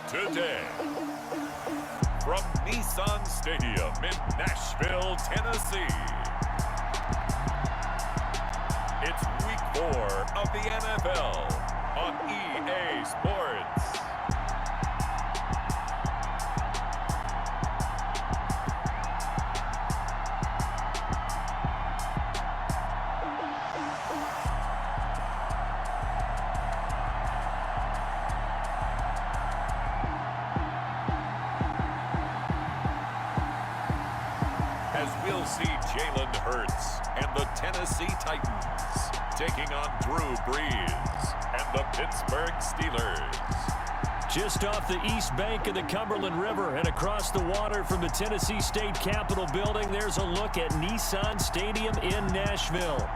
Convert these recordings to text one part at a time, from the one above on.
today. From Nissan Stadium in Nashville, Tennessee. It's Week 4 of the NFL on EA Sports. As we'll see Jalen Hurts and the Tennessee Titans taking on Drew Brees and the Pittsburgh Steelers. Just off the east bank of the Cumberland River and across the water from the Tennessee State Capitol building, there's a look at Nissan Stadium in Nashville.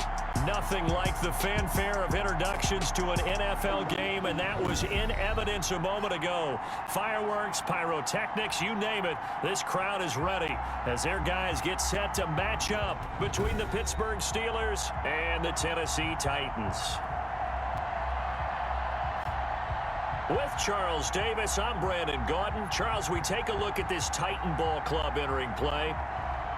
Nothing like the fanfare of introductions to an NFL game, and that was in evidence a moment ago. Fireworks, pyrotechnics, you name it, this crowd is ready as their guys get set to match up between the Pittsburgh Steelers and the Tennessee Titans. With Charles Davis, I'm Brandon Gordon. Charles, we take a look at this Titan Ball Club entering play.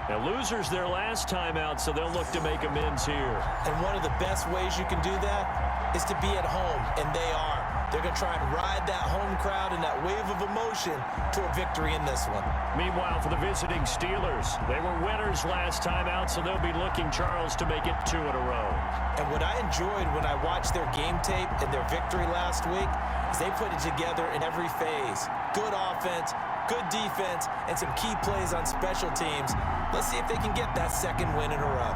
Now, losers their last time out, so they'll look to make amends here. And one of the best ways you can do that is to be at home, and they are. They're going to try and ride that home crowd and that wave of emotion to a victory in this one. Meanwhile, for the visiting Steelers, they were winners last time out, so they'll be looking, Charles, to make it 2 in a row. And what I enjoyed when I watched their game tape and their victory last week is they put it together in every phase. Good offense, good defense, and some key plays on special teams. Let's see if they can get that second win in a row.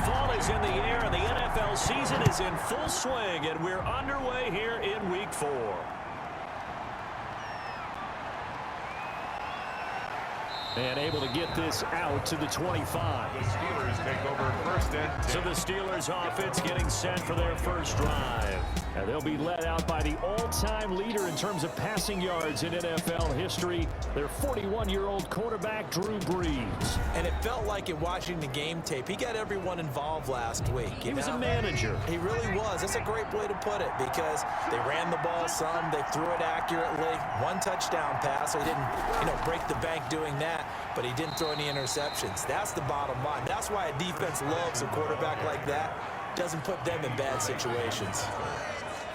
Fall is in the air, and the NFL season is in full swing, and we're underway here in Week 4. And able to get this out to the 25. The Steelers take over first and 10. So the Steelers offense getting set for their first drive. And they'll be led out by the all-time leader in terms of passing yards in NFL history, their 41-year-old quarterback, Drew Brees. And it felt like in watching the game tape, he got everyone involved last week. He was a manager. He really was. That's a great way to put it because they ran the ball some, they threw it accurately, 1 touchdown pass, so he didn't, break the bank doing that. But he didn't throw any interceptions. That's the bottom line. That's why a defense loves a quarterback like that. Doesn't put them in bad situations.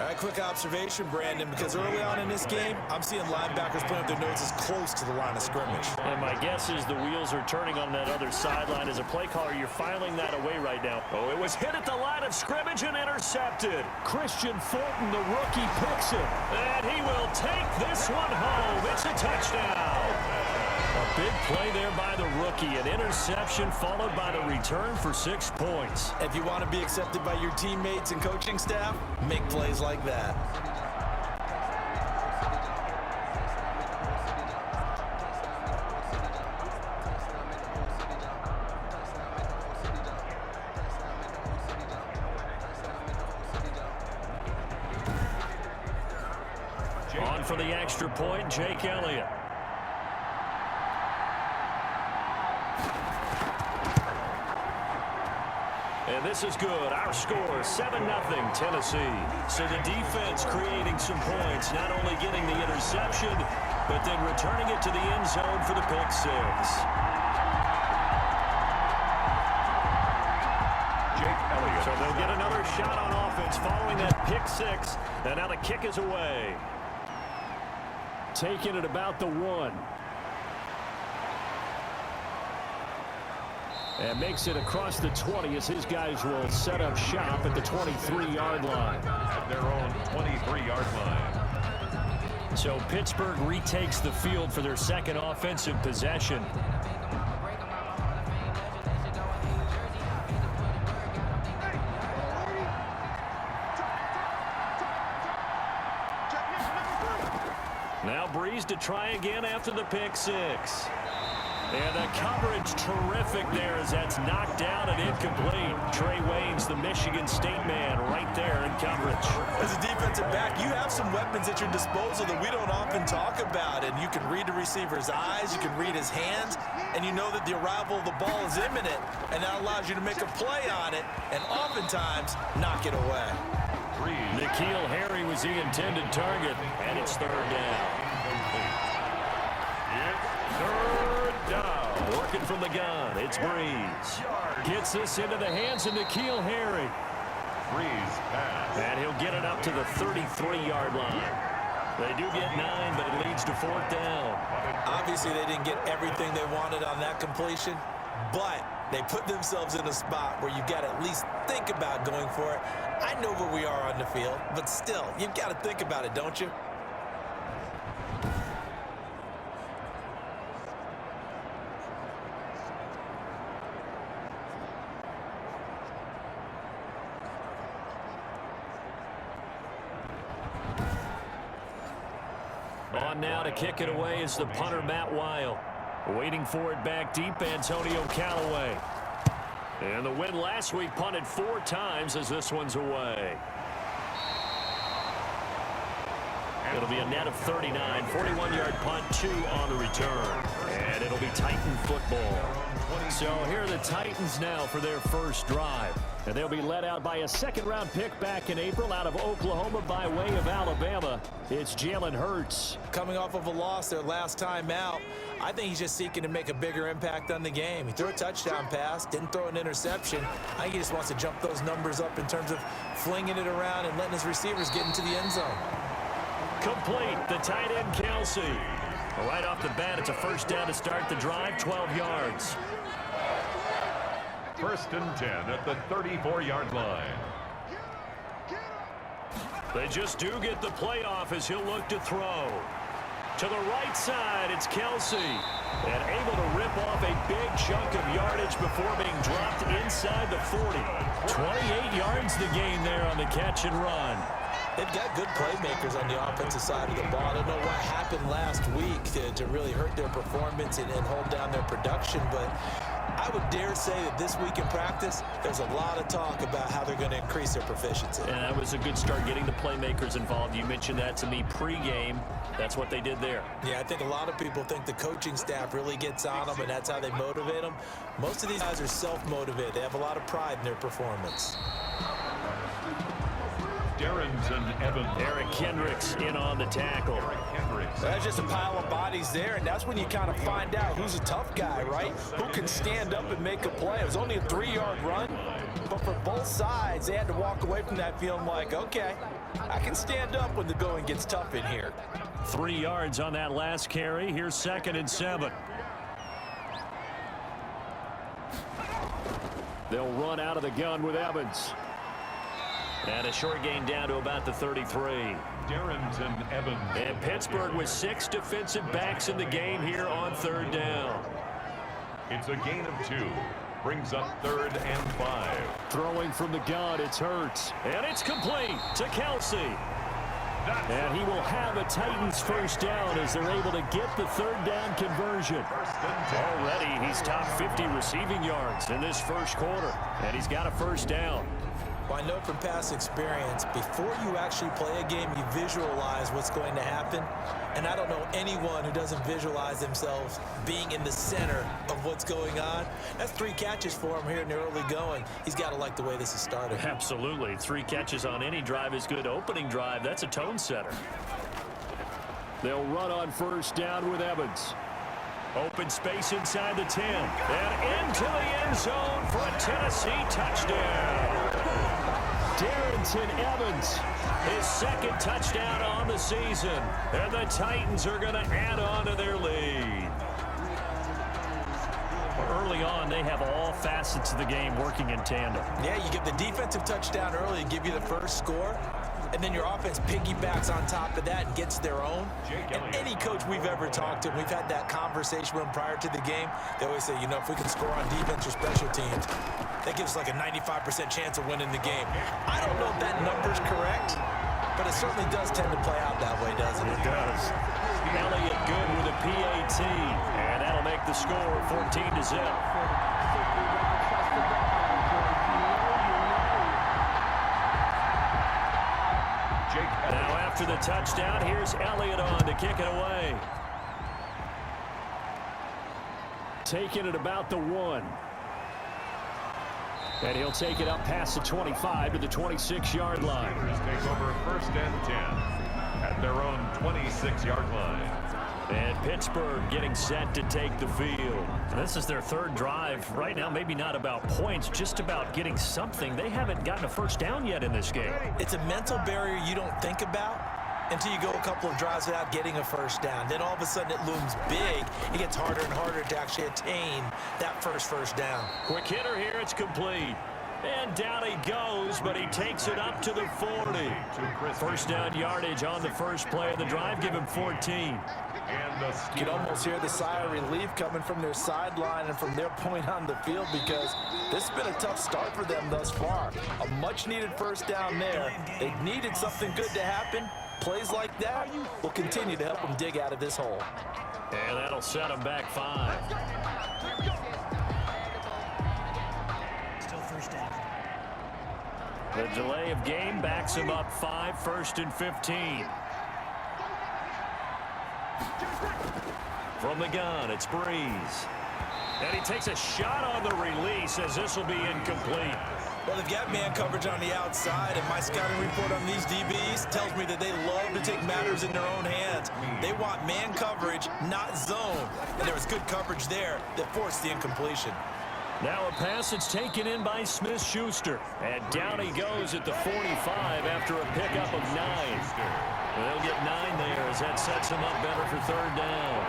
All right, quick observation, Brandon, because early on in this game, I'm seeing linebackers putting up their noses close to the line of scrimmage. And my guess is the wheels are turning on that other sideline. As a play caller, you're filing that away right now. Oh, it was hit at the line of scrimmage and intercepted. Christian Fulton, the rookie, picks it. And he will take this one home. It's a touchdown. A big play there by the rookie. An interception followed by the return for 6 points. If you want to be accepted by your teammates and coaching staff, make plays like that. On for the extra point, Jake Elliott. And this is good. Our score, 7-0 Tennessee. So the defense creating some points, not only getting the interception, but then returning it to the end zone for the pick 6. Jake Elliott. So they'll get another shot on offense following that pick 6. And now the kick is away. Taking it about the 1. And makes it across the 20 as his guys will set up shop at the 23-yard line. At their own 23-yard line. So Pittsburgh retakes the field for their second offensive possession. Now Brees to try again after the pick 6. And the coverage terrific there as that's knocked down and incomplete. Trey Waynes, the Michigan State man, right there in coverage. As a defensive back, you have some weapons at your disposal that we don't often talk about. And you can read the receiver's eyes, you can read his hands, and you know that the arrival of the ball is imminent. And that allows you to make a play on it and oftentimes knock it away. N'Keal Harry was the intended target, and it's third down. Third down. Working from the gun, it's Breeze. Gets this into the hands of N'Keal Harry. Breeze pass. And he'll get it up to the 33-yard line. They do get 9, but it leads to fourth down. Obviously, they didn't get everything they wanted on that completion, but they put themselves in a spot where you've got to at least think about going for it. I know where we are on the field, but still, you've got to think about it, don't you? On now to kick it away is the punter, Matt Weil. Waiting for it back deep, Antonio Callaway. And the win last week punted 4 times as this one's away. It'll be a net of 39, 41-yard punt, 2 on the return. And it'll be Titan football. So here are the Titans now for their first drive. And they'll be led out by a second-round pick back in April out of Oklahoma by way of Alabama. It's Jalen Hurts. Coming off of a loss their last time out, I think he's just seeking to make a bigger impact on the game. He threw a touchdown pass, didn't throw an interception. I think he just wants to jump those numbers up in terms of flinging it around and letting his receivers get into the end zone. Complete, the tight end, Kelsey. Right off the bat, it's a first down to start the drive, 12 yards. First and 10 at the 34-yard line. They just do get the play off as he'll look to throw. To the right side, it's Kelsey. And able to rip off a big chunk of yardage before being dropped inside the 40. 28 yards the gain there on the catch and run. They've got good playmakers on the offensive side of the ball. I don't know what happened last week to really hurt their performance and hold down their production, but I would dare say that this week in practice, there's a lot of talk about how they're going to increase their proficiency. And that was a good start, getting the playmakers involved. You mentioned that to me pregame. That's what they did there. Yeah, I think a lot of people think the coaching staff really gets on them, and that's how they motivate them. Most of these guys are self-motivated. They have a lot of pride in their performance. Darrington Evans. Eric Kendricks in on the tackle. That's just a pile of bodies there, and that's when you kind of find out who's a tough guy, right? Who can stand up and make a play. It was only a 3-yard run, but for both sides, they had to walk away from that feeling like, okay, I can stand up when the going gets tough in here. 3 yards on that last carry. Here's 2nd and 7. They'll run out of the gun with Evans. And a short gain down to about the 33. Darrington Evans. And Pittsburgh with 6 defensive backs in the game here on 3rd down. It's a gain of 2. Brings up 3rd and 5. Throwing from the gun, it's Hurts. And it's complete to Kelsey. And he will have a Titans first down as they're able to get the 3rd down conversion. Already, he's top 50 receiving yards in this first quarter. And he's got a first down. Well, I know from past experience, before you actually play a game, you visualize what's going to happen. And I don't know anyone who doesn't visualize themselves being in the center of what's going on. That's 3 catches for him here in the early going. He's got to like the way this is started. Absolutely. 3 catches on any drive is good. Opening drive, that's a tone setter. They'll run on first down with Evans. Open space inside the 10. And into the end zone for a Tennessee touchdown. Darrington Evans, his 2nd touchdown on the season. And the Titans are going to add on to their lead. Early on, they have all facets of the game working in tandem. Yeah, you get the defensive touchdown early to give you the first score. And then your offense piggybacks on top of that and gets their own. And any coach we've ever talked to, we've had that conversation with them prior to the game, they always say, you know, if we can score on defense or special teams, that gives us like a 95% chance of winning the game. I don't know if that number's correct, but it certainly does tend to play out that way, doesn't it? It does. Elliott good with a PAT, and that'll make make the score 14-0. Now after the touchdown, here's Elliott on to kick it away. Taking it about the 1. And he'll take it up past the 25 to the 26-yard line. Take over 1st and 10 at their own 26-yard line. And Pittsburgh getting set to take the field. This is their 3rd drive. Right now, maybe not about points, just about getting something. They haven't gotten a first down yet in this game. It's a mental barrier you don't think about until you go a couple of drives without getting a first down. Then all of a sudden it looms big. It gets harder and harder to actually attain that first down. Quick hitter here. It's complete. And down he goes, but he takes it up to the 40. First down yardage on the first play of the drive. Give him 14. You can almost hear the sigh of relief coming from their sideline and from their point on the field, because this has been a tough start for them thus far. A much-needed first down there. They needed something good to happen. Plays like that will continue to help them dig out of this hole. And that'll set them back 5. Still first down. The delay of game backs him up 5, 1st and 15. From the gun, it's Breeze. And he takes a shot on the release as this will be incomplete. Well, they've got man coverage on the outside, and my scouting report on these DBs tells me that they love to take matters in their own hands. They want man coverage, not zone. And there was good coverage there that forced the incompletion. Now a pass that's taken in by Smith-Schuster. And down he goes at the 45 after a pickup of 9. They'll get 9 there as that sets him up better for 3rd down.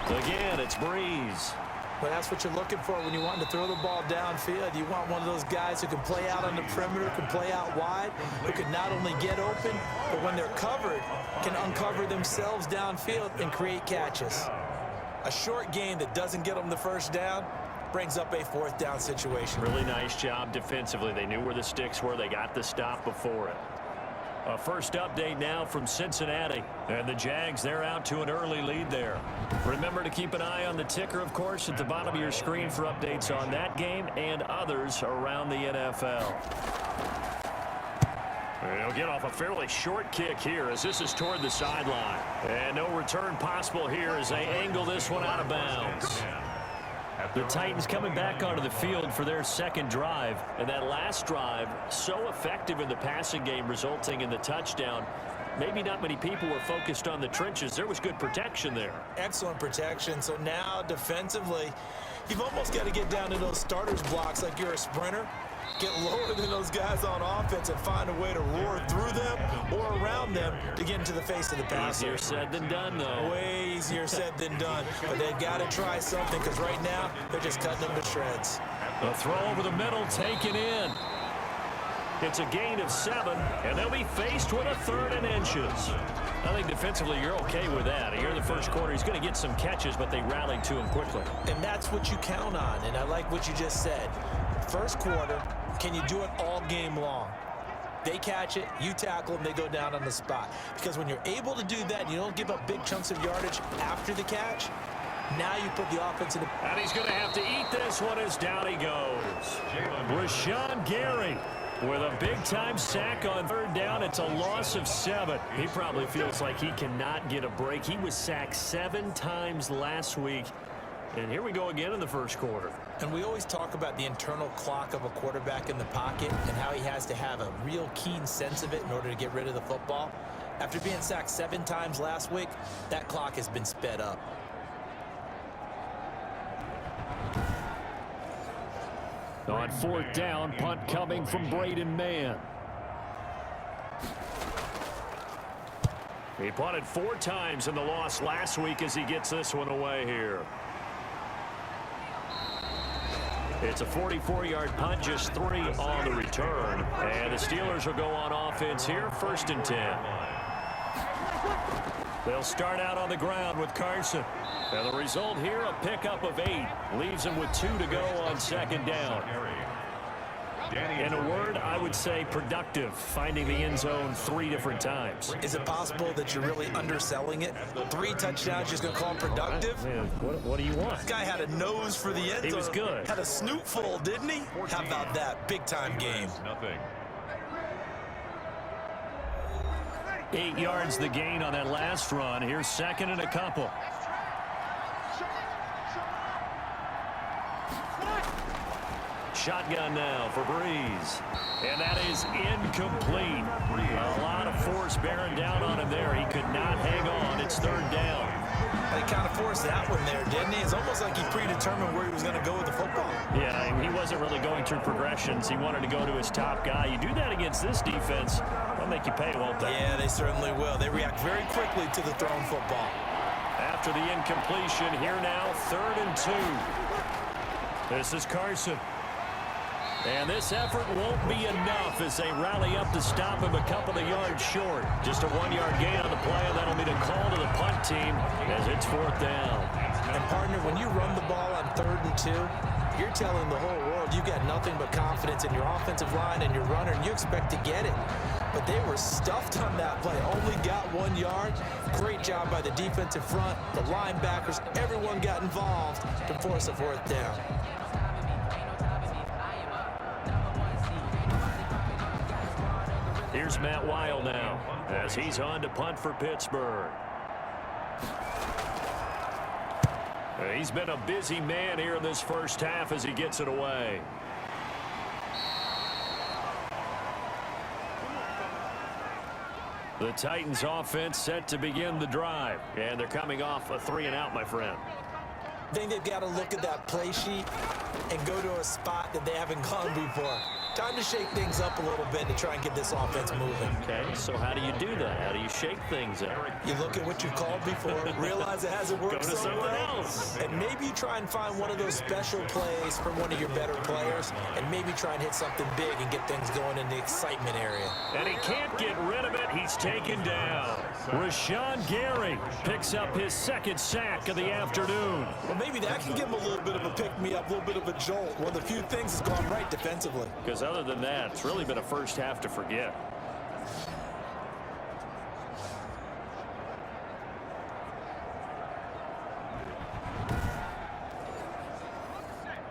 Again, it's Breeze. But that's what you're looking for when you want to throw the ball downfield. You want one of those guys who can play out on the perimeter, can play out wide, who can not only get open, but when they're covered, can uncover themselves downfield and create catches. A short game that doesn't get them the first down brings up a 4th down situation. Really nice job defensively. They knew where the sticks were. They got the stop before it. A first update now from Cincinnati. And the Jags, they're out to an early lead there. Remember to keep an eye on the ticker, of course, at the bottom of your screen for updates on that game and others around the NFL. He'll get off a fairly short kick here as this is toward the sideline. And no return possible here as they angle this one out of bounds. The Titans coming back onto the field for their 2nd drive. And that last drive, so effective in the passing game, resulting in the touchdown. Maybe not many people were focused on the trenches. There was good protection there. Excellent protection. So now defensively, you've almost got to get down to those starters blocks like you're a sprinter. Get lower than those guys on offense and find a way to roar through them or around them to get into the face of the passer. Easier said than done, though. Way easier said than done. But they've got to try something, because right now they're just cutting them to shreds. A throw over the middle taken in. It's a gain of 7, and they'll be faced with a 3rd and inches. I think defensively you're okay with that. Here in the first quarter, he's going to get some catches, but they rallied to him quickly. And that's what you count on, and I like what you just said. First quarter, can you do it all game long? They catch it, you tackle them, they go down on the spot. Because when you're able to do that, and you don't give up big chunks of yardage after the catch, now you put the offense in the... And he's going to have to eat this one as down he goes. Rashawn Gary with a big-time sack on 3rd down. It's a loss of 7. He probably feels like he cannot get a break. He was sacked 7 times last week. And here we go again in the first quarter. And we always talk about the internal clock of a quarterback in the pocket and how he has to have a real keen sense of it in order to get rid of the football. After being sacked 7 times last week, that clock has been sped up. On 4th down, punt coming from Braden Mann. He punted 4 times in the loss last week as he gets this one away here. It's a 44-yard punt, just 3 on the return. And the Steelers will go on offense here, 1st and 10. They'll start out on the ground with Carson. And the result here, a pickup of 8. Leaves them with 2 to go on 2nd down. In a word, I would say productive, finding the end zone 3 different times. Is it possible that you're really underselling it? 3 touchdowns, just going to call it productive? Man, what do you want? This guy had a nose for the end zone. He was good. Had a snoot full, didn't he? How about that? Big-time game. 8 yards the gain on that last run. Here's second and a couple. Shotgun now for Breeze. And that is incomplete. A lot of force bearing down on him there. He could not hang on. It's third down. He kind of forced that one there, didn't he? It's almost like he predetermined where he was going to go with the football. Yeah, he wasn't really going through progressions. He wanted to go to his top guy. You do that against this defense, they'll make you pay, won't they? Yeah, they certainly will. They react very quickly to the thrown football. After the incompletion, here now, 3rd and 2. This is Carson. And this effort won't be enough as they rally up to stop him a couple of yards short. Just a 1-yard gain on the play, and that'll be the call to the punt team as it's 4th down. And, partner, when you run the ball on 3rd and 2, you're telling the whole world you got nothing but confidence in your offensive line and your runner, and you expect to get it. But they were stuffed on that play, only got 1 yard. Great job by the defensive front, the linebackers, everyone got involved to force a 4th down. Here's Matt Weil now as he's on to punt for Pittsburgh. He's been a busy man here in this first half as he gets it away. The Titans offense set to begin the drive, and they're coming off a 3 and out, my friend. I think they've got to look at that play sheet and go to a spot that they haven't gone before. Time to shake things up a little bit to try and get this offense moving. Okay, so how do you do that? How do you shake things up? You look at what you've called before, realize it hasn't worked Go to so someone well, else. and maybe you try and find one of those special plays from one of your better players, and maybe try and hit something big and get things going in the excitement area. And he can't get rid of it. He's taken down. Rashawn Gary picks up his 2nd sack of the afternoon. Well, maybe that can give him a little bit of a pick-me-up, a little bit of a jolt. One of the few things that's gone right defensively. Because other than that, it's really been a first half to forget.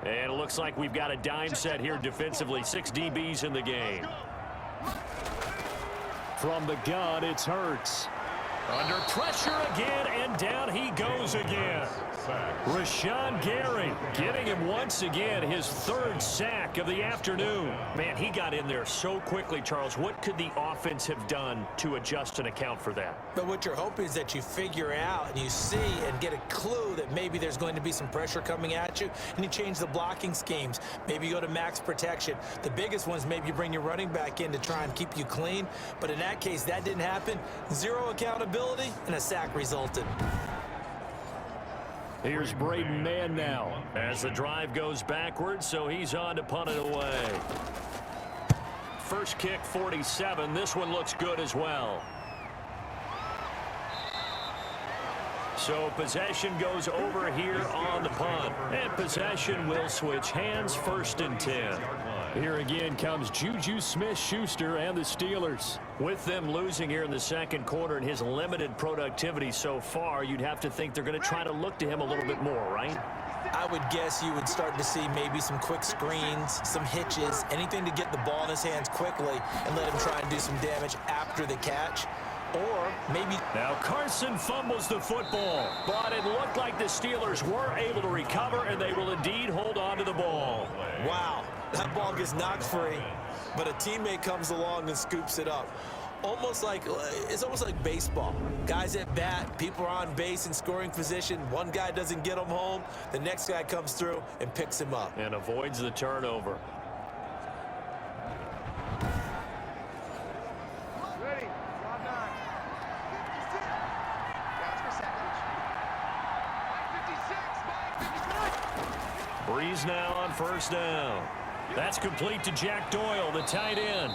And it looks like we've got a dime set here defensively. 6 DBs in the game. From the gun, it's Hurts. Under pressure again, and down he goes again. Rashawn Gary getting him once again his 3rd sack of the afternoon. Man, he got in there so quickly, Charles. What could the offense have done to adjust and account for that? But what you're hoping is that you figure out and you see and get a clue that maybe there's going to be some pressure coming at you, and you change the blocking schemes. Maybe you go to max protection. The biggest ones, maybe you bring your running back in to try and keep you clean. But in that case, that didn't happen. 0 accountability, and a sack resulted. Here's Braden Mann now as the drive goes backwards, so he's on to punt it away. First kick, 47. This one looks good as well. So possession goes over here on the punt. And possession will switch hands, 1st and 10. Here again comes Juju Smith-Schuster and the Steelers. With them losing here in the 2nd quarter and his limited productivity so far, you'd have to think they're going to try to look to him a little bit more, right? I would guess you would start to see maybe some quick screens, some hitches, anything to get the ball in his hands quickly and let him try and do some damage after the catch. Or maybe... Now Carson fumbles the football, but it looked like the Steelers were able to recover, and they will indeed hold on to the ball. Wow, that ball gets knocked free, but a teammate comes along and scoops it up. It's almost like baseball. Guys at bat, people are on base in scoring position. One guy doesn't get him home. The next guy comes through and picks him up. And avoids the turnover. Breeze now on 1st down. That's complete to Jack Doyle, the tight end.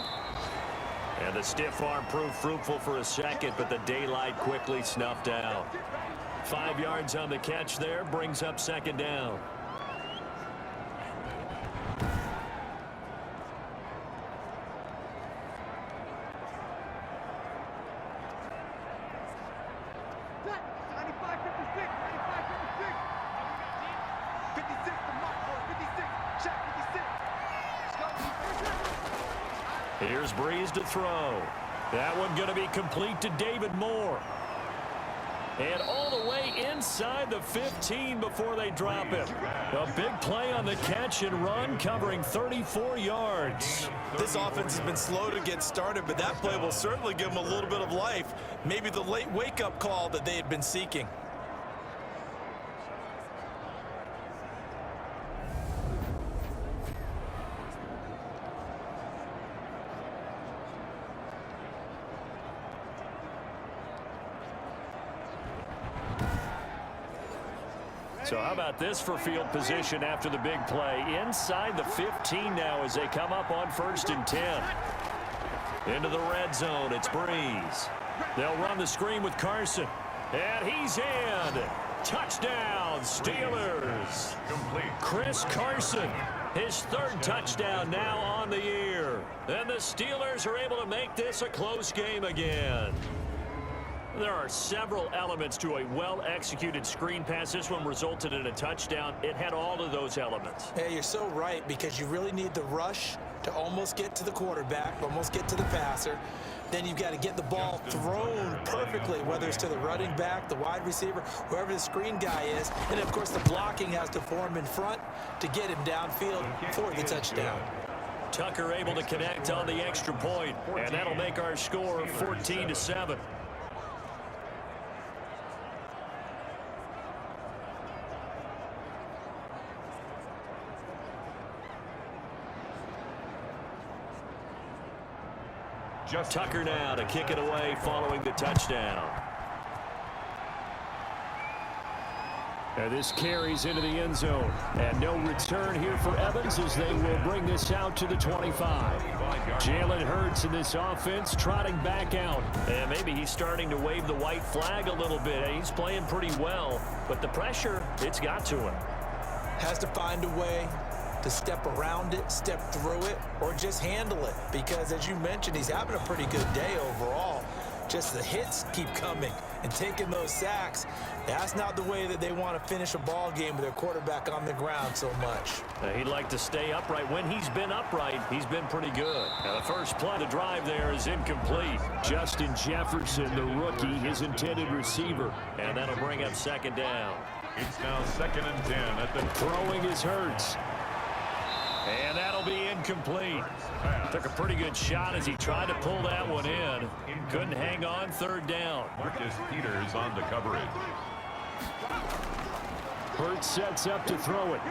And the stiff arm proved fruitful for a second, but the daylight quickly snuffed out. 5 yards on the catch there, brings up 2nd down. Here's Breeze to throw. That one going to be complete to David Moore. And all the way inside the 15 before they drop him. A big play on the catch and run, covering 34 yards. This offense has been slow to get started, but that play will certainly give them a little bit of life. Maybe the late wake-up call that they had been seeking. So how about this for field position after the big play? Inside the 15 now as they come up on 1st and 10. Into the red zone, it's Breeze. They'll run the screen with Carson. And he's in. Touchdown, Steelers. Complete. Chris Carson, his 3rd touchdown now on the year. And the Steelers are able to make this a close game again. There are several elements to a well-executed screen pass. This one resulted in a touchdown. It had all of those elements. Yeah, you're so right, because you really need the rush to almost get to the quarterback, almost get to the passer. Then you've got to get the ball thrown perfectly, whether it's to the running back, the wide receiver, whoever the screen guy is. And, of course, the blocking has to form in front to get him downfield for the touchdown. Tucker able to connect on the extra point, and that'll make our score 14-7. Tucker now to kick it away following the touchdown. And this carries into the end zone. And no return here for Evans as they will bring this out to the 25. Jalen Hurts in this offense trotting back out. And maybe he's starting to wave the white flag a little bit. He's playing pretty well. But the pressure, it's got to him. Has to find a way to step around it, step through it, or just handle it. Because, as you mentioned, he's having a pretty good day overall. Just the hits keep coming and taking those sacks. That's not the way that they want to finish a ball game with their quarterback on the ground so much. He'd like to stay upright. When he's been upright, he's been pretty good. Now, the first play of the drive there is incomplete. Justin Jefferson, the rookie, his intended receiver. And that'll bring up 2nd down. It's now 2nd and 10 at the throwing is Hurts. And that'll be incomplete. Took a pretty good shot as he tried to pull that one in. Couldn't hang on, 3rd down. Marcus Peters on the coverage. Hurts sets up to throw it.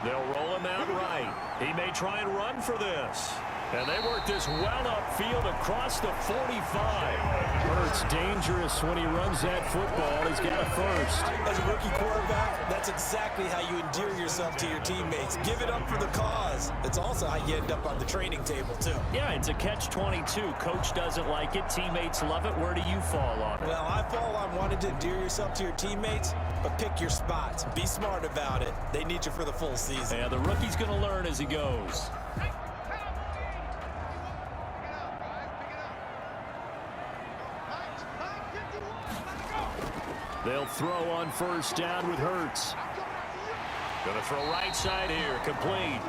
They'll roll him out right. He may try and run for this. And they work this well upfield across the 45. Hurts dangerous when he runs that football. He's got a first. As a rookie quarterback, that's exactly how you endear yourself to your teammates. Give it up for the cause. It's also how you end up on the training table, too. Yeah, it's a catch-22. Coach doesn't like it. Teammates love it. Where do you fall on it? Well, I fall on wanting to endear yourself to your teammates, but pick your spots. Be smart about it. They need you for the full season. Yeah, the rookie's going to learn as he goes. They'll throw on 1st down with Hurts. Going to throw right side here, complete.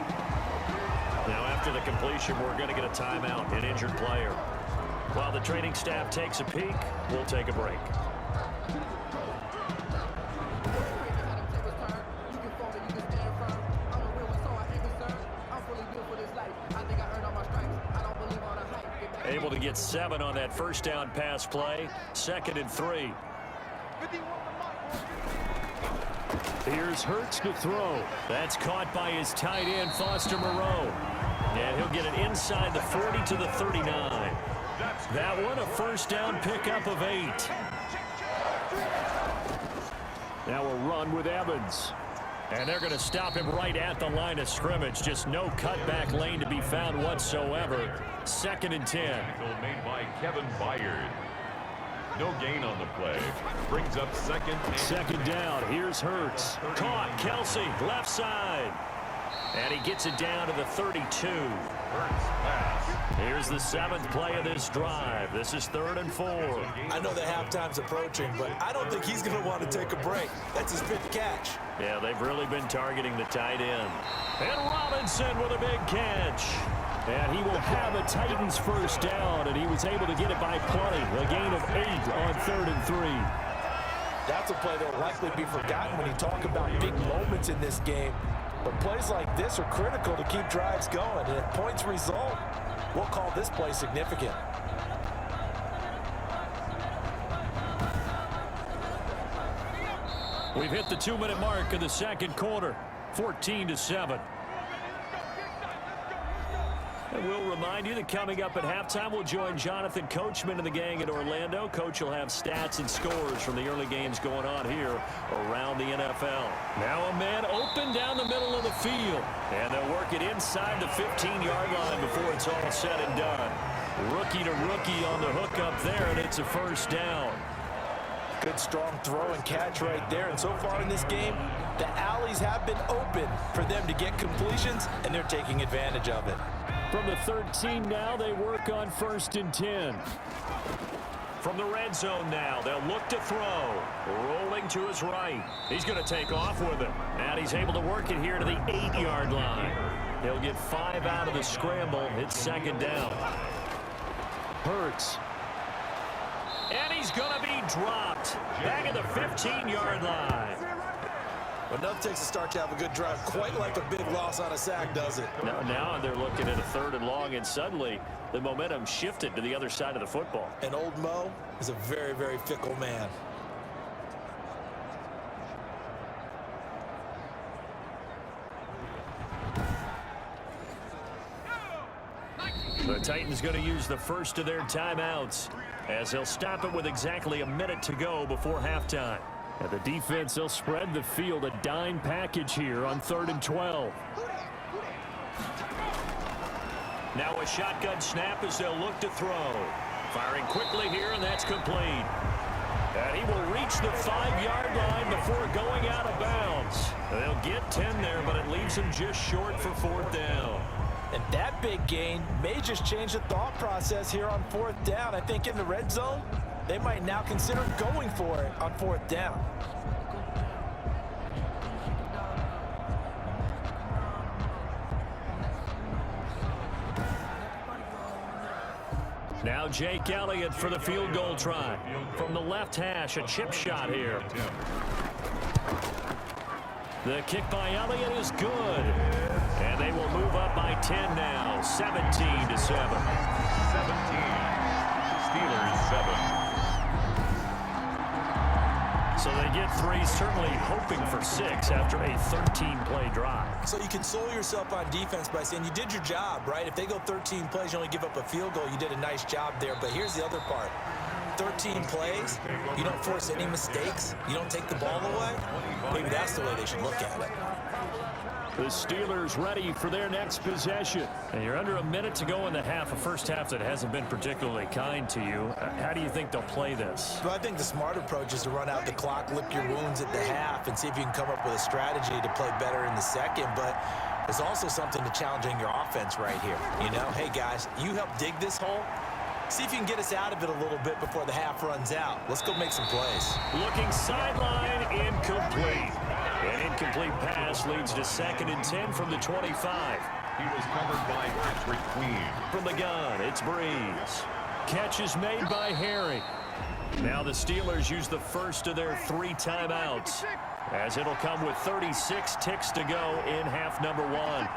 Now after the completion, we're going to get a timeout, an injured player. While the training staff takes a peek, we'll take a break. Able to get 7 on that 1st down pass play. 2nd and 3. Here's Hurts to throw. That's caught by his tight end, Foster Moreau. And he'll get it inside the 40 to the 39. That one, a 1st down pickup of 8. Now a run with Evans. And they're going to stop him right at the line of scrimmage. Just no cutback lane to be found whatsoever. 2nd and 10. Made by Kevin Byard. No gain on the play. Brings up 2nd. 2nd down. Here's Hurts. Caught. Kelsey, left side. And he gets it down to the 32. Here's the 7th play of this drive. This is 3rd and 4. I know the halftime's approaching, but I don't think he's going to want to take a break. That's his 5th catch. Yeah, they've really been targeting the tight end. And Robinson with a big catch. And he will have a Titans first down, and he was able to get it by plenty. A gain of 8 on 3rd and 3. That's a play that will likely be forgotten when you talk about big moments in this game. But plays like this are critical to keep drives going. And if points result, we'll call this play significant. We've hit the 2-minute mark of the second quarter, 14-7. And we'll remind you that coming up at halftime, we'll join Jonathan Coachman and the gang in Orlando. Coach will have stats and scores from the early games going on here around the NFL. Now a man open down the middle of the field. And they'll work it inside the 15-yard line before it's all said and done. Rookie to rookie on the hook up there, and it's a first down. Good strong throw and catch right there. And so far in this game, the alleys have been open for them to get completions, and they're taking advantage of it. From the 13 now, they work on 1st and 10. From the red zone now, they'll look to throw. Rolling to his right. He's going to take off with it. And he's able to work it here to the 8-yard line. He'll get 5 out of the scramble. It's 2nd down. Hurts. And he's going to be dropped. Back at the 15-yard line. But enough takes a start to have a good drive, quite like a big loss on a sack, does it? Now they're looking at a 3rd and long, and suddenly the momentum shifted to the other side of the football. And old Mo is a very, very fickle man. The Titans going to use the first of their timeouts as they'll stop it with exactly a minute to go before halftime. And the defense, they'll spread the field, a dime package here on 3rd and 12. Now a shotgun snap as they'll look to throw. Firing quickly here, and that's complete. And he will reach the 5-yard line before going out of bounds. They'll get 10 there, but it leaves him just short for 4th down. And that big gain may just change the thought process here on 4th down. I think in the red zone, they might now consider going for it on 4th down. Now Jake Elliott for the field goal try. From the left hash, a chip shot here. The kick by Elliott is good. And they will move up by 10 now, 17-7. 17. Steelers 7. So they get 3, certainly hoping for 6 after a 13-play drive. So you console yourself on defense by saying you did your job, right? If they go 13 plays, you only give up a field goal, you did a nice job there. But here's the other part. 13 plays, you don't force any mistakes, you don't take the ball away. Maybe that's the way they should look at it. The Steelers ready for their next possession. And you're under a minute to go in the half, a first half that hasn't been particularly kind to you. How do you think they'll play this? Well, I think the smart approach is to run out the clock, lick your wounds at the half, and see if you can come up with a strategy to play better in the second. But there's also something to challenging your offense right here. You know, hey, guys, you help dig this hole. See if you can get us out of it a little bit before the half runs out. Let's go make some plays. Looking sideline, incomplete. An incomplete pass leads to 2nd and 10 from the 25. He was covered by Patrick Queen. From the gun, it's Breeze. Catch is made by Harry. Now the Steelers use the first of their 3 timeouts, as it'll come with 36 ticks to go in half number 1.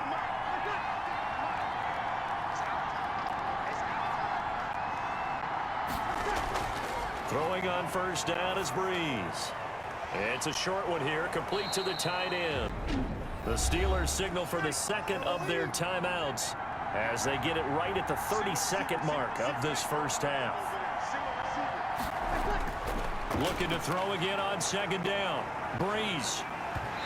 Throwing on first down is Breeze. It's a short one here, complete to the tight end. The Steelers signal for the 2nd of their timeouts as they get it right at the 32nd mark of this first half. Looking to throw again on 2nd down. Breeze.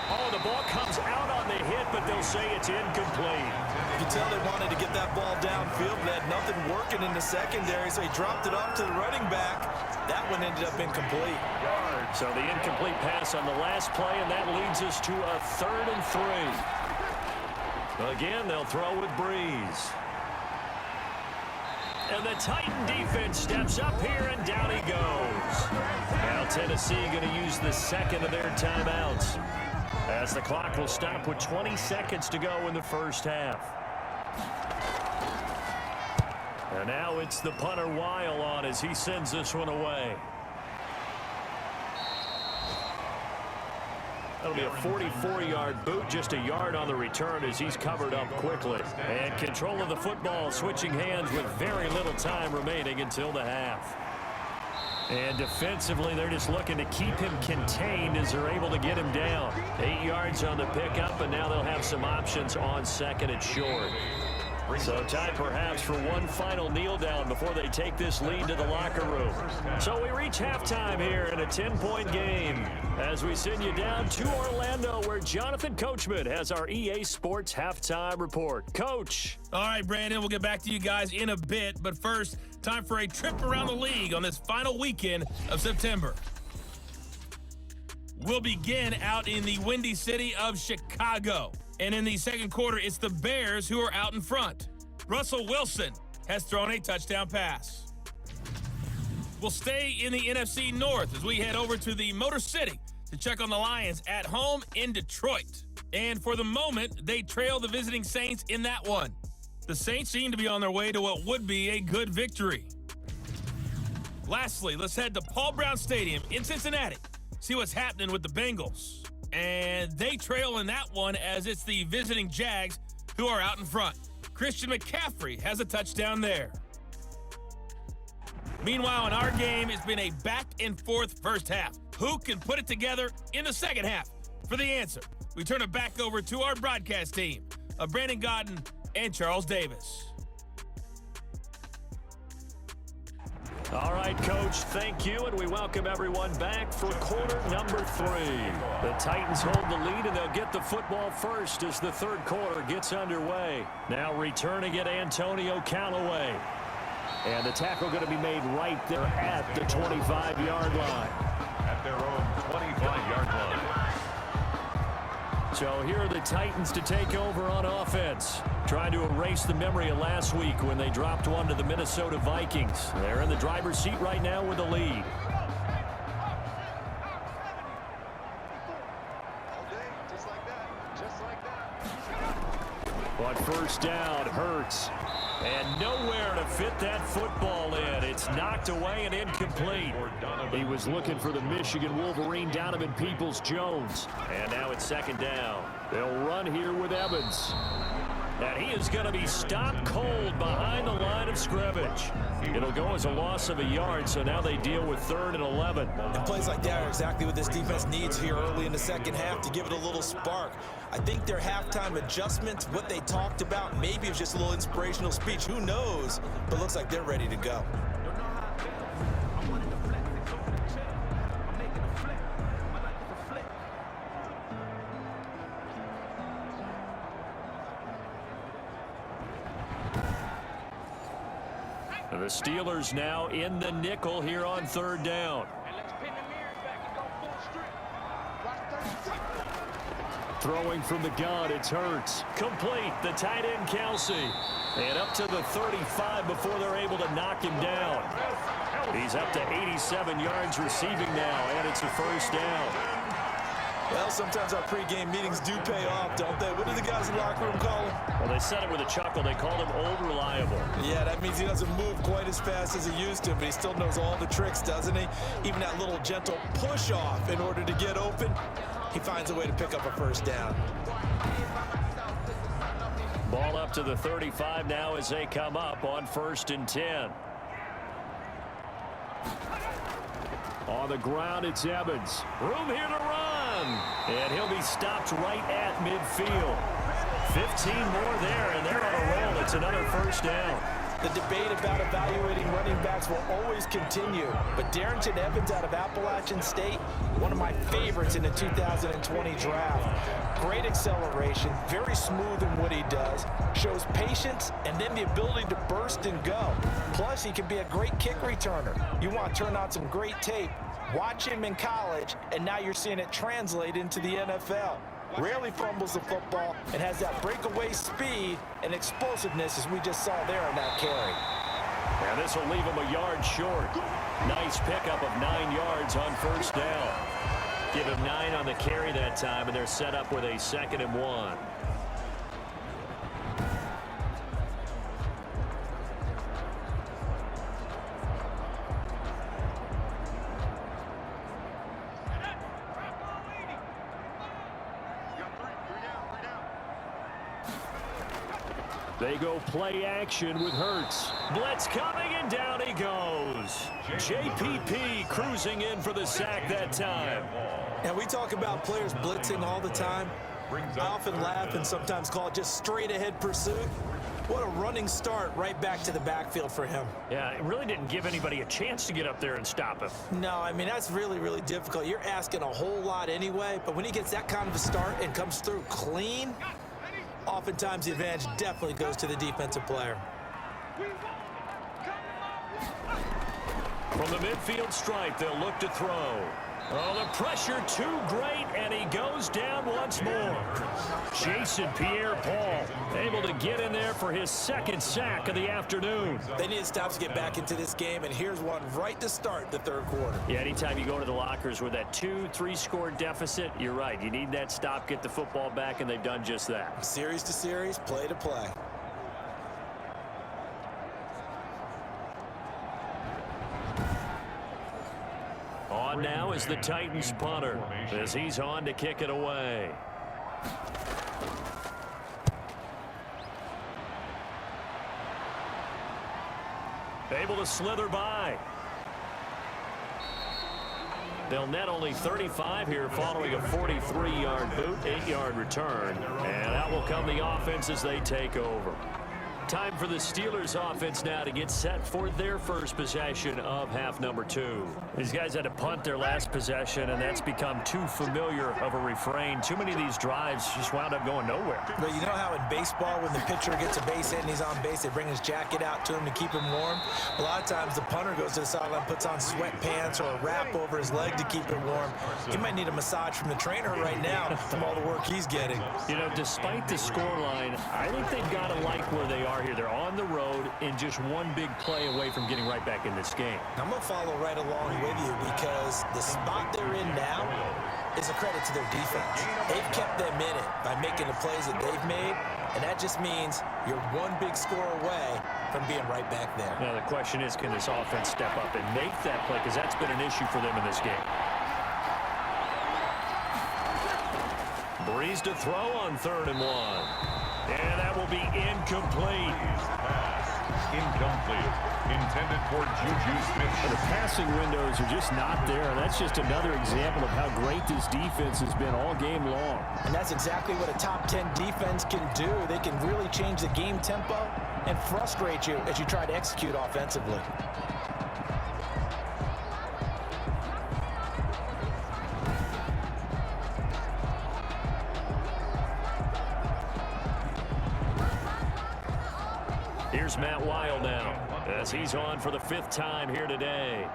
Oh, the ball comes out on the hit, but they'll say it's incomplete. You can tell they wanted to get that ball downfield, but had nothing working in the secondary, so he dropped it off to the running back. That one ended up incomplete. So the incomplete pass on the last play, and that leads us to a 3rd and 3. Again, they'll throw with Breeze. And the Titan defense steps up here, and down he goes. Now Tennessee going to use the second of their timeouts, as the clock will stop with 20 seconds to go in the first half. And now it's the punter Weil on as he sends this one away. That'll be a 44-yard boot, just a yard on the return as he's covered up quickly. And control of the football, switching hands with very little time remaining until the half. And defensively, they're just looking to keep him contained as they're able to get him down. 8 yards on the pickup, and now they'll have some options on second and short. So time perhaps for one final kneel down before they take this lead to the locker room. So we reach halftime here in a 10-point game as we send you down to Orlando, where Jonathan Coachman has our EA Sports halftime report. Coach. All right, Brandon, we'll get back to you guys in a bit. But first, time for a trip around the league on this final weekend of September. We'll begin out in the windy city of Chicago. And in the second quarter, it's the Bears who are out in front. Russell Wilson has thrown a touchdown pass. We'll stay in the NFC North as we head over to the Motor City to check on the Lions at home in Detroit. And for the moment, they trail the visiting Saints in that one. The Saints seem to be on their way to what would be a good victory. Lastly, let's head to Paul Brown Stadium in Cincinnati, see what's happening with the Bengals. And they trail in that one as it's the visiting Jags who are out in front. Christian McCaffrey has a touchdown there. Meanwhile, in our game, it's been a back-and-forth first half. Who can put it together in the second half? For the answer, we turn it back over to our broadcast team of Brandon Godden and Charles Davis. All right, Coach, thank you, and we welcome everyone back for quarter number 3. The Titans hold the lead, and they'll get the football first as the third quarter gets underway. Now returning it, Antonio Callaway. And the tackle going to be made right there at the 25-yard line. At their own 25-yard line. So here are the Titans to take over on offense, trying to erase the memory of last week when they dropped one to the Minnesota Vikings. They're in the driver's seat right now with the lead. On first down, Hurts. And nowhere to fit that football in. It's knocked away and incomplete. He was looking for the Michigan Wolverine, Donovan Peoples-Jones. And now it's second down. They'll run here with Evans. And he is going to be stopped cold behind the line of scrimmage. It'll go as a loss of a yard, so now they deal with 3rd and 11. And plays like that are exactly what this defense needs here early in the second half to give it a little spark. I think their halftime adjustments, what they talked about, maybe it was just a little inspirational speech. Who knows? But it looks like they're ready to go. The Steelers now in the nickel here on 3rd down. Throwing from the gun, it's Hurts. Complete, the tight end Kelsey. And up to the 35 before they're able to knock him down. He's up to 87 yards receiving now, and it's a first down. Well, sometimes our pregame meetings do pay off, don't they? What do the guys in the locker room call him? Well, they said it with a chuckle. They called him Old Reliable. Yeah, that means he doesn't move quite as fast as he used to, but he still knows all the tricks, doesn't he? Even that little gentle push-off in order to get open, he finds a way to pick up a first down. Ball up to the 35 now as they come up on 1st and 10. On the ground, it's Evans. Room here to run. And he'll be stopped right at midfield. 15 more there, and they're on a roll. It's another first down. The debate about evaluating running backs will always continue. But Darrington Evans out of Appalachian State, one of my favorites in the 2020 draft. Great acceleration, very smooth in what he does, shows patience, and then the ability to burst and go. Plus, he can be a great kick returner. You want to turn on some great tape. Watch him in college, and now you're seeing it translate into the NFL. rarely fumbles the football, and has that breakaway speed and explosiveness as we just saw there on that carry. And this will leave him a yard short. Nice pickup of 9 yards on first down. Give him 9 on the carry that time, and they're set up with a 2nd and 1. They go play action with Hurts. Blitz coming, and down he goes. JPP cruising in for the sack that time. And we talk about players blitzing all the time. I often laugh and sometimes call it just straight ahead pursuit. What a running start right back to the backfield for him. Yeah, it really didn't give anybody a chance to get up there and stop him. No, I mean, that's really, really difficult. You're asking a whole lot anyway, but when he gets that kind of a start and comes through clean, oftentimes the advantage definitely goes to the defensive player. From the midfield stripe, they'll look to throw. Oh, the pressure too great, and he goes down once more. Jason Pierre-Paul able to get in there for his 2nd sack of the afternoon. They need to stop to get back into this game, and here's one right to start the 3rd quarter. Yeah, anytime you go to the lockers with that 2-3 score deficit, you're right. You need that stop, get the football back, and they've done just that. Series to series, play to play. On now is the Titans punter as he's on to kick it away. Able to slither by. They'll net only 35 here following a 43-yard boot, 8-yard return. And out will come the offense as they take over. Time for the Steelers offense now to get set for their first possession of half number 2. These guys had to punt their last possession, and that's become too familiar of a refrain. Too many of these drives just wound up going nowhere. But you know how in baseball, when the pitcher gets a base hit and he's on base, they bring his jacket out to him to keep him warm? A lot of times the punter goes to the sideline, puts on sweatpants or a wrap over his leg to keep it warm. He might need a massage from the trainer right now from all the work he's getting. You know, despite the scoreline, I think they've got to like where they are here. They're on the road and just one big play away from getting right back in this game. I'm going to follow right along with you because the spot they're in now is a credit to their defense. They've kept them in it by making the plays that they've made, and that just means you're one big score away from being right back there. Now, the question is, can this offense step up and make that play? Because that's been an issue for them in this game. Breeze to throw on 3rd and 1. And that will be incomplete. Incomplete. Intended for Juju Smith. The passing windows are just not there. And that's just another example of how great this defense has been all game long. And that's exactly what a top 10 defense can do. They can really change the game tempo and frustrate you as you try to execute offensively. Here's Matt Weil now as he's on for the 5th time here today.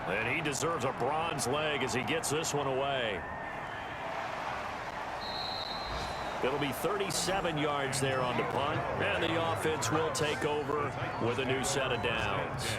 And he deserves a bronze leg as he gets this one away. It'll be 37 yards there on the punt, and the offense will take over with a new set of downs.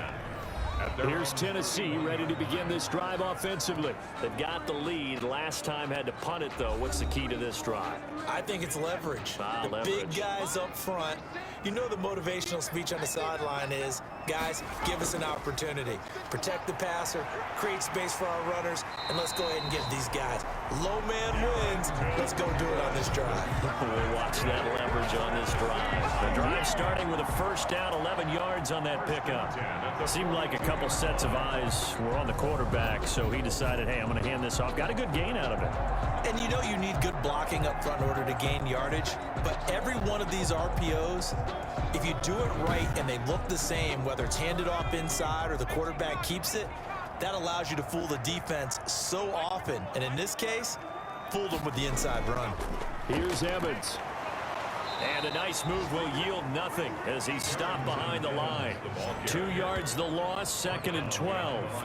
Here's Tennessee ready to begin this drive offensively. They've got the lead. Last time had to punt it, though. What's the key to this drive? I think it's leverage. Leverage. Big guys up front. You know the motivational speech on the sideline is, guys, give us an opportunity. Protect the passer, create space for our runners, and let's go ahead and give these guys. Low man wins. Let's go do it on this drive. We'll watch that leverage on this drive. The drive starting with a 1st down, 11 yards on that pickup. It seemed like a couple sets of eyes were on the quarterback, so he decided, hey, I'm going to hand this off. Got a good gain out of it. And you know you need good blocking up front in order to gain yardage, but every one of these RPOs, if you do it right and they look the same, whether it's handed off inside or the quarterback keeps it, that allows you to fool the defense so often. And in this case, fooled them with the inside run. Here's Evans. And a nice move will yield nothing as he's stopped behind the line. 2 yards the loss, 2nd and 12.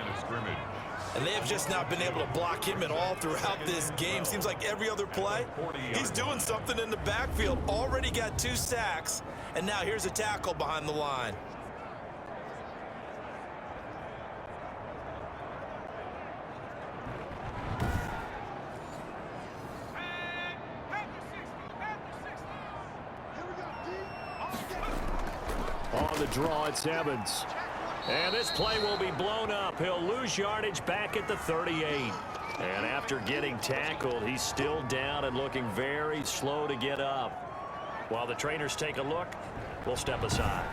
And they have just not been able to block him at all throughout this game. Seems like every other play, he's doing something in the backfield. Already got 2 sacks, and now here's a tackle behind the line. On the draw, it's Evans. And this play will be blown up. He'll lose yardage back at the 38. And after getting tackled, he's still down and looking very slow to get up. While the trainers take a look, we'll step aside.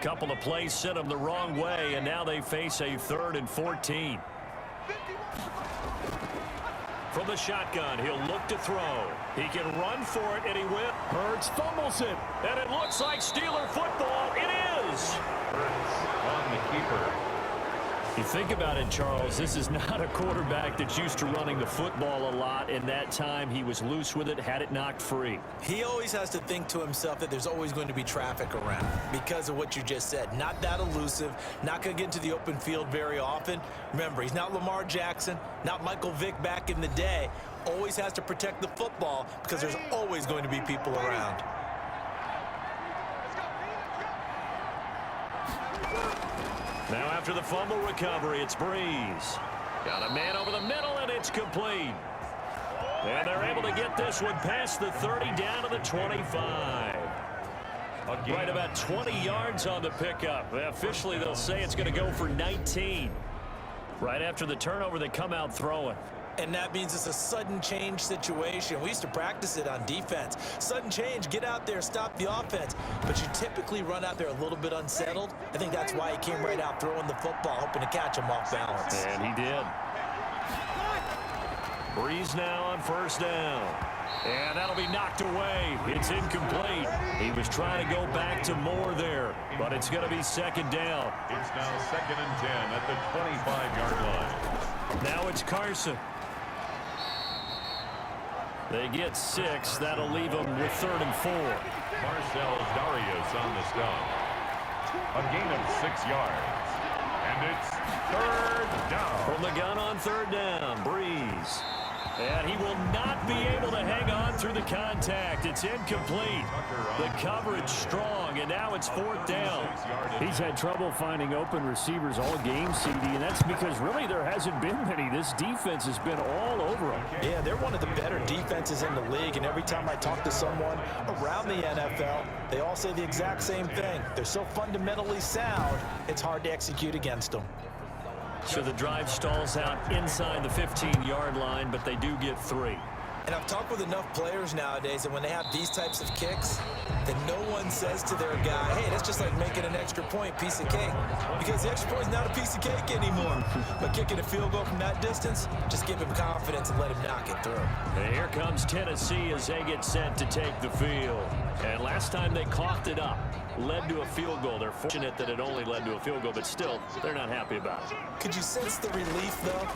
Couple of plays sent them the wrong way, and now they face a 3rd and 14. From the shotgun, he'll look to throw. He can run for it, and he will. Hurts fumbles it, and it looks like Steeler football. It is. Hurts on the keeper. You think about it, Charles, this is not a quarterback that's used to running the football a lot. In that time, he was loose with it, had it knocked free. He always has to think to himself that there's always going to be traffic around because of what you just said. Not that elusive, not going to get into the open field very often. Remember, he's not Lamar Jackson, not Michael Vick back in the day. Always has to protect the football because there's always going to be people around. Now after the fumble recovery, it's Breeze. Got a man over the middle, and it's complete. And they're able to get this one past the 30 down to the 25. Right about 20 yards on the pickup. Officially, they'll say it's going to go for 19. Right after the turnover, they come out throwing. And that means it's a sudden change situation. We used to practice it on defense. Sudden change, get out there, stop the offense. But you typically run out there a little bit unsettled. I think that's why he came right out throwing the football, hoping to catch him off balance. And he did. Breeze now on 1st down. And that'll be knocked away. It's incomplete. He was trying to go back to Moore there, but it's going to be 2nd down. It's now 2nd and 10 at the 25-yard line. Now it's Carson. They get 6. That'll leave them with 3rd and 4. Marcel Darius on the stop. A gain of 6 yards. And it's 3rd down. From the gun on 3rd down, Breeze. And he will not be able to hang on through the contact. It's incomplete. The coverage strong, and now it's 4th down. He's had trouble finding open receivers all game, CD, and that's because really there hasn't been many. This defense has been all over him. Yeah, they're one of the better defenses in the league, and every time I talk to someone around the NFL, they all say the exact same thing. They're so fundamentally sound, it's hard to execute against them. So the drive stalls out inside the 15-yard line, but they do get 3. And I've talked with enough players nowadays that when they have these types of kicks, that no one says to their guy, hey, that's just like making an extra point, piece of cake. Because the extra point is not a piece of cake anymore. But kicking a field goal from that distance, just give him confidence and let him knock it through. And here comes Tennessee as they get set to take the field. And last time they coughed it up, led to a field goal. They're fortunate that it only led to a field goal, but still, they're not happy about it. Could you sense the relief, though,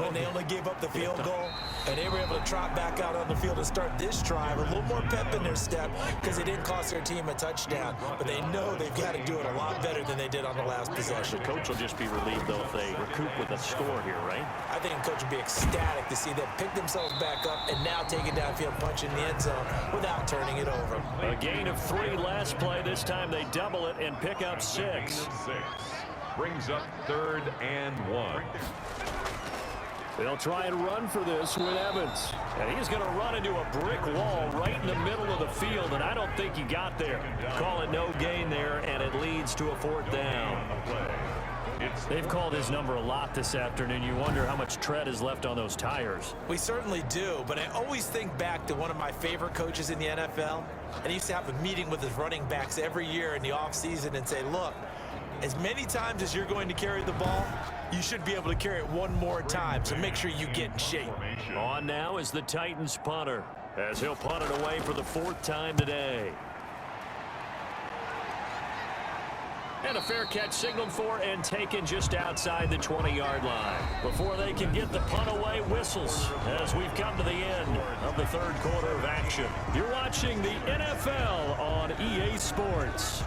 when they only gave up the field goal and they were able to trot back out on the field and start this drive, a little more pep in their step because it didn't cost their team a touchdown, but they know they've got to do it a lot better than they did on the last possession. The coach will just be relieved, though, if they recoup with a score here, right? I think the coach would be ecstatic to see them pick themselves back up and now take it downfield, punch in the end zone without turning it over. A gain of 3 last play. This time they double it and pick up 6. Brings up 3rd and 1. They'll try and run for this with Evans. And he's going to run into a brick wall right in the middle of the field, and I don't think he got there. Call it no gain there, and it leads to a 4th down. They've called his number a lot this afternoon. You wonder how much tread is left on those tires. We certainly do, but I always think back to one of my favorite coaches in the NFL, and he used to have a meeting with his running backs every year in the offseason and say, look, as many times as you're going to carry the ball, you should be able to carry it one more time, so make sure you get in shape. On now is the Titans punter, as he'll punt it away for the 4th time today. And a fair catch signaled for and taken just outside the 20-yard line. Before they can get the punt away, whistles as we've come to the end of the 3rd quarter of action. You're watching the NFL on EA Sports.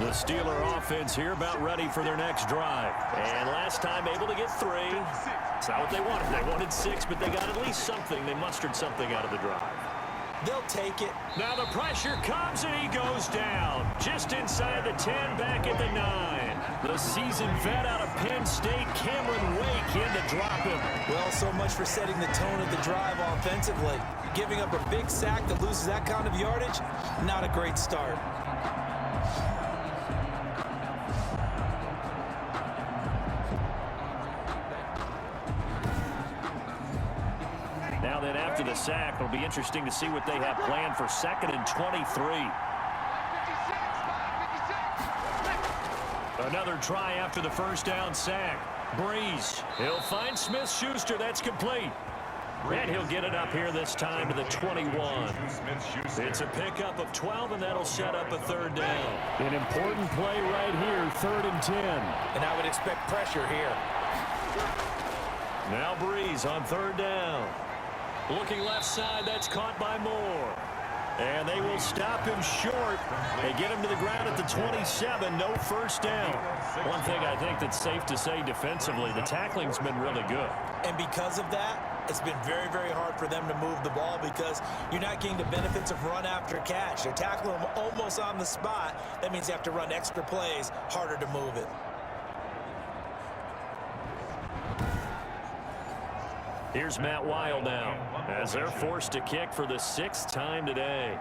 The Steeler offense here about ready for their next drive. And last time able to get 3. It's not what they wanted. They wanted 6, but they got at least something. They mustered something out of the drive. They'll take it. Now the pressure comes and he goes down. Just inside the 10, back at the 9. The seasoned vet out of Penn State, Cameron Wake, in to drop him. Well, so much for setting the tone of the drive offensively. Giving up a big sack that loses that kind of yardage, not a great start. Now then, after the sack, it'll be interesting to see what they have planned for 2nd and 23. Another try after the first down sack. Breeze. He'll find Smith-Schuster. That's complete. And he'll get it up here this time to the 21. It's a pickup of 12, and that'll set up a 3rd down. An important play right here, 3rd and 10. And I would expect pressure here. Now Breeze on 3rd down. Looking left side, that's caught by Moore. And they will stop him short. They get him to the ground at the 27, no first down. One thing I think that's safe to say defensively, the tackling's been really good. And because of that, it's been very, very hard for them to move the ball because you're not getting the benefits of run after catch. They're tackling them almost on the spot. That means you have to run extra plays, harder to move it. Here's Matt Weil now as they're forced to kick for the 6th time today.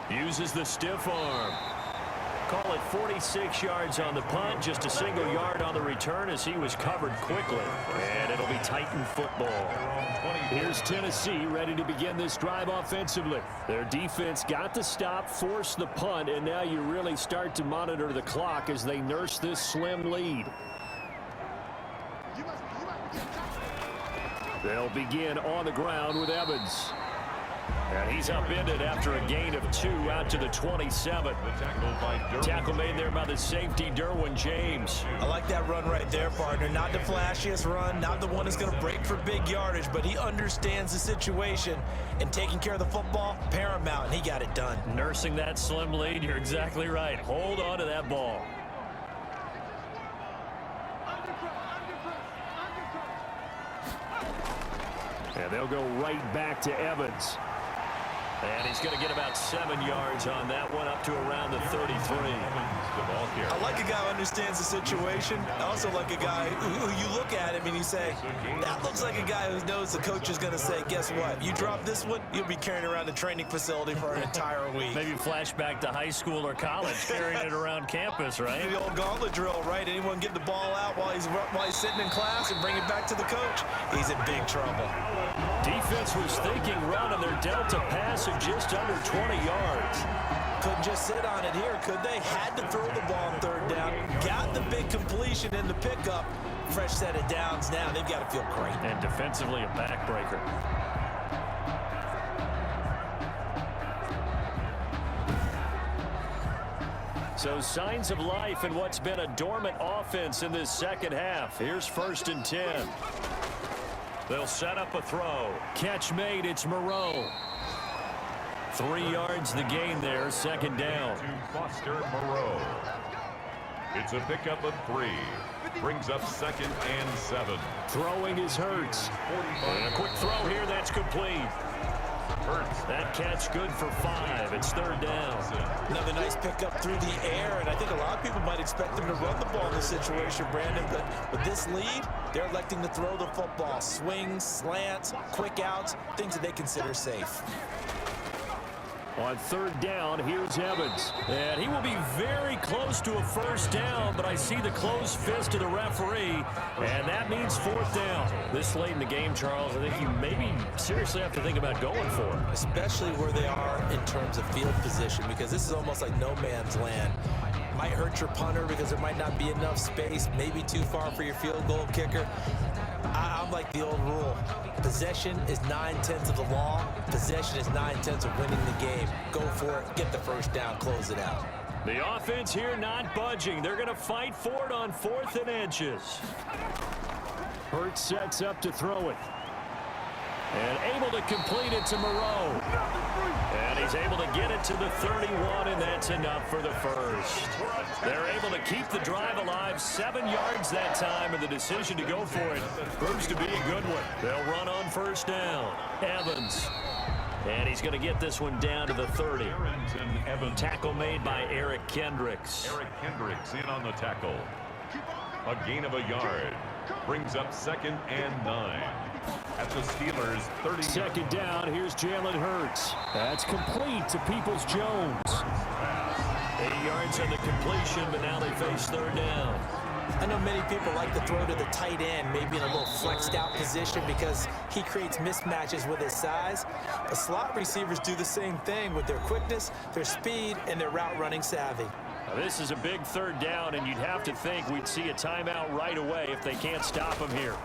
Uses the stiff arm. Call it 46 yards on the punt, just a single yard on the return as he was covered quickly. And it'll be Titan football. Here's Tennessee ready to begin this drive offensively. Their defense got the stop, forced the punt, and now you really start to monitor the clock as they nurse this slim lead. They'll begin on the ground with Evans. And he's upended after a gain of 2 out to the 27. Tackle made there by the safety, Derwin James. I like that run right there, partner. Not the flashiest run, not the one that's going to break for big yardage, but he understands the situation, and taking care of the football, paramount, and he got it done. Nursing that slim lead, you're exactly right. Hold on to that ball. And they'll go right back to Evans. And he's going to get about 7 yards on that one, up to around the 33. I like a guy who understands the situation. I also like a guy who you look at him and you say, that looks like a guy who knows the coach is going to say, guess what? You drop this one, you'll be carrying around the training facility for an entire week. Maybe flashback to high school or college, carrying it around campus, right? The old gauntlet drill, right? Anyone get the ball out while he's sitting in class and bring it back to the coach? He's in big trouble. Defense was thinking run, and they're dealt a pass of just under 20 yards. Couldn't just sit on it here, could they? Had to throw the ball on 3rd down. Got the big completion in the pickup. Fresh set of downs now. They've got to feel great. And defensively, a backbreaker. So signs of life in what's been a dormant offense in this second half. Here's 1st and 10. They'll set up a throw. Catch made. It's Moreau. 3 yards the gain there. 2nd down. To Foster Moreau. It's a pickup of 3. Brings up 2nd and 7. Throwing is Hurts. And a quick throw here. That's complete. Hurts. That catch good for 5. It's 3rd down. Another nice pickup through the air, and I think a lot of people might expect them to run the ball in this situation, Brandon, but with this lead, they're electing to throw the football. Swings, slants, quick outs, things that they consider safe. On 3rd down, here's Evans. And he will be very close to a first down, but I see the closed fist of the referee, and that means 4th down. This late in the game, Charles, I think you maybe seriously have to think about going for it. Especially where they are in terms of field position, because this is almost like no man's land. Might hurt your punter because there might not be enough space, maybe too far for your field goal kicker. I'm like the old rule. Possession is 9/10 of the law. Possession is 9/10 of winning the game. Go for it. Get the first down. Close it out. The offense here not budging. They're going to fight for it on 4th and inches. Hurts sets up to throw it. And able to complete it to Moreau. And he's able to get it to the 31, and that's enough for the first. They're able to keep the drive alive, 7 yards that time, and the decision to go for it proves to be a good one. They'll run on first down. Evans. And he's going to get this one down to the 30. Tackle made by Eric Kendricks. Eric Kendricks in on the tackle. A gain of a yard. Brings up 2nd and 9. At the Steelers' 30. Second down, here's Jalen Hurts. That's complete to Peoples-Jones. 8 yards on the completion, but now they face third down. I know many people like to throw to the tight end, maybe in a little flexed out position because he creates mismatches with his size. But slot receivers do the same thing with their quickness, their speed, and their route running savvy. Now, this is a big third down, and you'd have to think we'd see a timeout right away if they can't stop him here.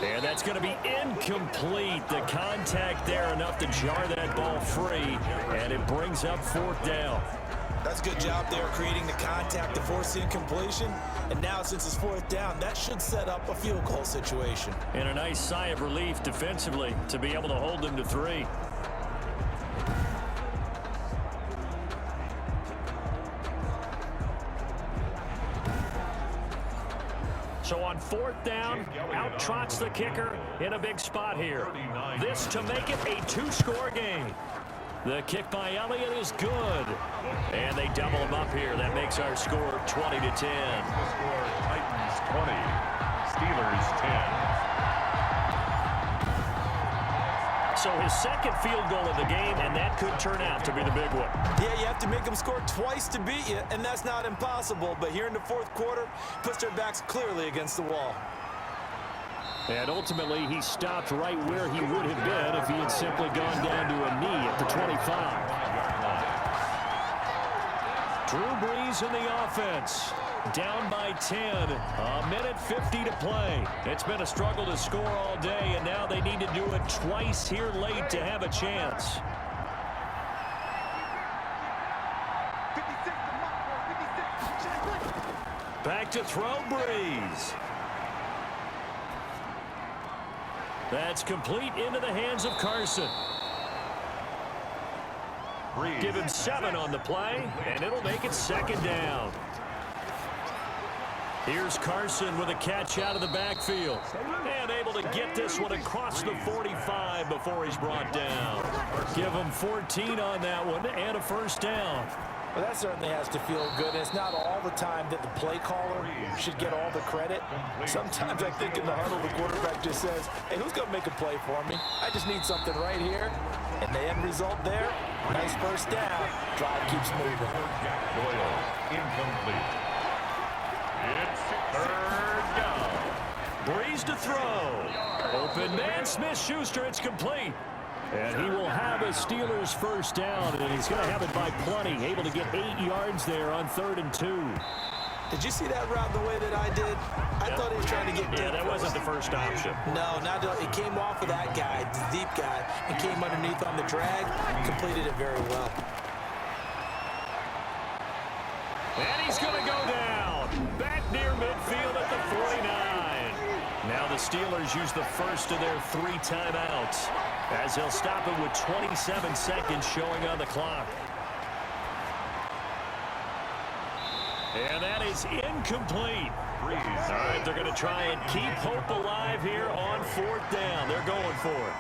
And that's going to be incomplete. The contact there enough to jar that ball free, and it brings up 4th down. That's a good job there creating the contact to force the incompletion. And now since it's 4th down, that should set up a field goal situation. And a nice sigh of relief defensively to be able to hold them to 3. So on 4th down, out trots the kicker in a big spot here. This to make it a 2-score game. The kick by Elliott is good. And they double him up here. That makes our score 20-10. The score, Titans 20, Steelers 10. So his second field goal of the game, and that could turn out to be the big one. Yeah, you have to make them score twice to beat you, and that's not impossible. But here in the 4th quarter, puts their backs clearly against the wall. And ultimately, he stopped right where he would have been if he had simply gone down to a knee at the 25. Drew Brees in the offense. Down by 10. A minute 50 to play. It's been a struggle to score all day, and now they need to do it twice here late to have a chance. Back to throw, Brees. That's complete into the hands of Carson. Give him 7 on the play, and it'll make it 2nd down. Here's Carson with a catch out of the backfield. And able to get this one across the 45 before he's brought down. Give him 14 on that one and a 1st down. Well, that certainly has to feel good. It's not all the time that the play caller should get all the credit. Sometimes I think in the huddle, the quarterback just says, hey, who's going to make a play for me? I just need something right here. And the end result there, nice 1st down. Drive keeps moving. Doyle, incomplete. It's 3rd down. Brees to throw. Open man, Smith-Schuster, it's complete. And he will have a Steelers 1st down, and he's going to have it by plenty. Able to get 8 yards there on 3rd and 2. Did you see that route the way that I did? I thought he was trying to get deep. Yeah, that wasn't the first option. No, not it came off of that guy, the deep guy, and came underneath on the drag. Completed it very well. And he's going to go down. Back near midfield at the 49. Now the Steelers use the first of their 3 timeouts, as he'll stop it with 27 seconds showing on the clock. And that is incomplete. All right, they're going to try and keep hope alive here on 4th down. They're going for it.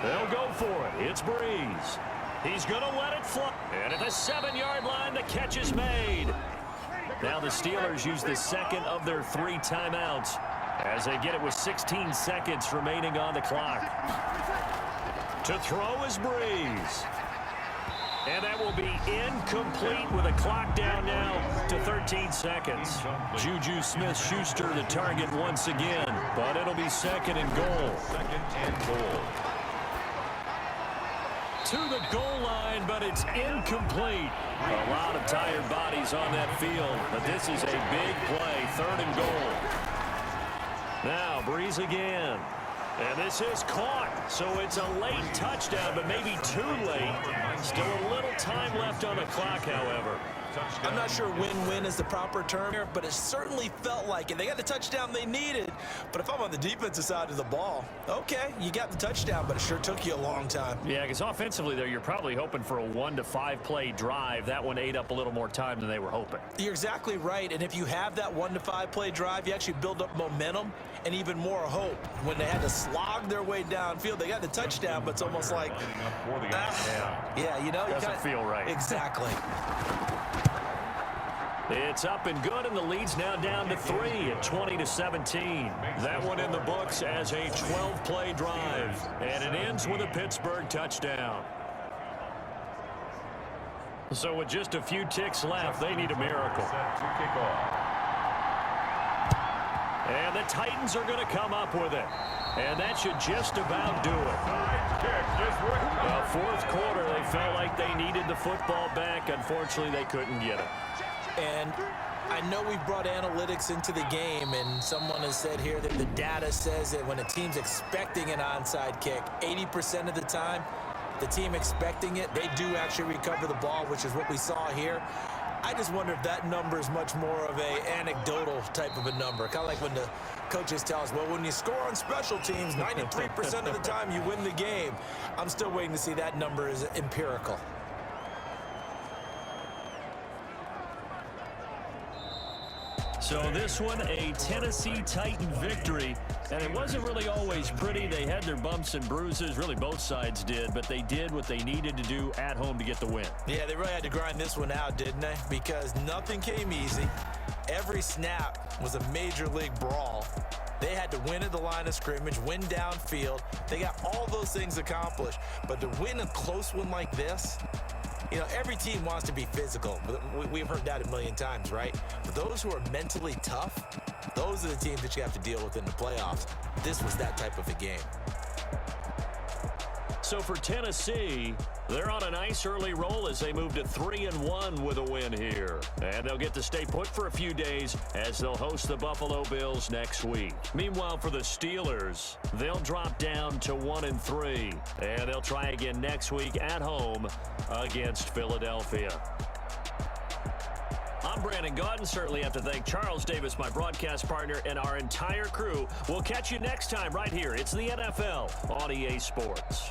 They'll go for it. It's Brees. He's going to let it fly. And at the 7-yard line, the catch is made. Now the Steelers use the second of their 3 timeouts as they get it with 16 seconds remaining on the clock. To throw is Brees. And that will be incomplete with a clock down now to 13 seconds. Juju Smith-Schuster the target once again, but it'll be 2nd and goal. 2nd and goal. To the goal line, but it's incomplete. A lot of tired bodies on that field, but this is a big play, 3rd and goal. Now Brees again. And this is caught, so it's a late touchdown, but maybe too late. Still a little time left on the clock, however. I'm not sure win-win is the proper term here, but it certainly felt like it. They got the touchdown they needed, but if I'm on the defensive side of the ball, okay, you got the touchdown, but it sure took you a long time. Yeah, because offensively, there, you're probably hoping for a 1 to 5 play drive. That one ate up a little more time than they were hoping. You're exactly right, and if you have that 1 to 5 play drive, you actually build up momentum and even more hope. When they had to slog their way downfield, they got the touchdown, but it's almost like, yeah, you know, doesn't feel right. Exactly. It's up and good, and the lead's now down to 3 at 20-17. That one in the books as a 12-play drive, and it ends with a Pittsburgh touchdown. So with just a few ticks left, they need a miracle. And the Titans are going to come up with it. And that should just about do it. Fourth quarter, they felt like they needed the football back. Unfortunately, they couldn't get it. And I know we've brought analytics into the game, and someone has said here that the data says that when a team's expecting an onside kick, 80% of the time, the team expecting it, they do actually recover the ball, which is what we saw here. I just wonder if that number is much more of a anecdotal type of a number. Kind of like when the coaches tell us, well, when you score on special teams, 93% of the time you win the game. I'm still waiting to see that number is empirical. So this one, a Tennessee Titan victory, and it wasn't really always pretty. They had their bumps and bruises, really both sides did, but they did what they needed to do at home to get the win. Yeah, they really had to grind this one out, didn't they? Because nothing came easy. Every snap was a major league brawl. They had to win at the line of scrimmage, win downfield. They got all those things accomplished, but to win a close one like this, you know, every team wants to be physical. We've heard that a million times, right? But those who are mentally tough, those are the teams that you have to deal with in the playoffs. This was that type of a game. So for Tennessee, they're on a nice early roll as they move to 3-1 with a win here. And they'll get to stay put for a few days as they'll host the Buffalo Bills next week. Meanwhile, for the Steelers, they'll drop down to 1-3. And they'll try again next week at home against Philadelphia. I'm Brandon Gaudin. Certainly have to thank Charles Davis, my broadcast partner, and our entire crew. We'll catch you next time right here. It's the NFL on EA Sports.